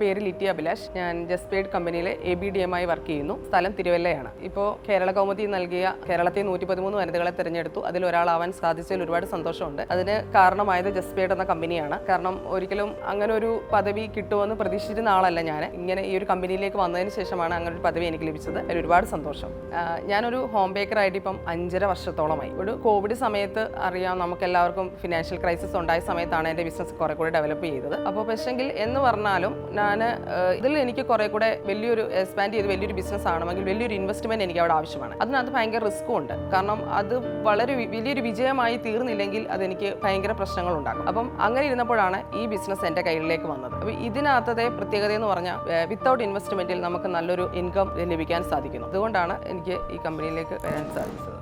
പേര് ലിറ്റി അഭിലാഷ്. ഞാൻ ജസ്പേഡ് കമ്പനിയിലെ ABDM ആയി വർക്ക് ചെയ്യുന്നു. സ്ഥലം തിരുവല്ലയാണ്. ഇപ്പോൾ കേരള കൗമുദി നൽകിയ കേരളത്തിൽ 113 വനിതകളെ തിരഞ്ഞെടുത്തു. അതിൽ ഒരാളാവാൻ സാധിച്ചതിൽ ഒരുപാട് സന്തോഷമുണ്ട്. അതിന് കാരണമായത് ജസ്പേഡ് എന്ന കമ്പനിയാണ്. കാരണം ഒരിക്കലും അങ്ങനെ ഒരു പദവി കിട്ടുമെന്ന് പ്രതീക്ഷിച്ചിരുന്ന ആളല്ല ഞാൻ. ഇങ്ങനെ ഈ ഒരു കമ്പനിയിലേക്ക് വന്നതിന് ശേഷമാണ് അങ്ങനെ ഒരു പദവി എനിക്ക് ലഭിച്ചത്. അതിൽ ഒരുപാട് സന്തോഷം. ഞാനൊരു ഹോം ബേക്കറായിട്ട് ഇപ്പം 5.5 വർഷത്തോളമായി. ഒരു കോവിഡ് സമയത്ത് അറിയാം, നമുക്ക് എല്ലാവർക്കും ഫിനാൻഷ്യൽ ക്രൈസിസ് ഉണ്ടായ സമയത്താണ് എൻ്റെ ബിസിനസ് കുറെ കൂടെ ഡെവലപ്പ് ചെയ്തത്. അപ്പോൾ പക്ഷെങ്കിൽ എന്ന് പറഞ്ഞാലും ഞാൻ ഇതിൽ എനിക്ക് കുറെ കൂടെ വലിയൊരു എക്സ്പാൻഡ് ചെയ്ത് വലിയൊരു ബിസിനസ് ആണെങ്കിൽ വലിയൊരു ഇൻവെസ്റ്റ്മെന്റ് എനിക്ക് അവിടെ ആവശ്യമാണ്. അതിനകത്ത് ഭയങ്കര റിസ്ക്കും ഉണ്ട്. കാരണം അത് വളരെ വലിയൊരു വിജയമായി തീർന്നില്ലെങ്കിൽ അതെനിക്ക് ഭയങ്കര പ്രശ്നങ്ങളുണ്ടാകും. അപ്പം അങ്ങനെ ഇരുന്നപ്പോഴാണ് ഈ ബിസിനസ് എൻ്റെ കയ്യിലേക്ക് വന്നത്. അപ്പോൾ ഇതിനകത്തത്തെ പ്രത്യേകത എന്ന് പറഞ്ഞാൽ വിത്തൗട്ട് ഇൻവെസ്റ്റ്മെന്റിൽ നമുക്ക് നല്ലൊരു ഇൻകം ലഭിക്കാൻ സാധിക്കുന്നു. അതുകൊണ്ടാണ് എനിക്ക് ഈ കമ്പനിയിലേക്ക് വരാൻ സാധിച്ചത്.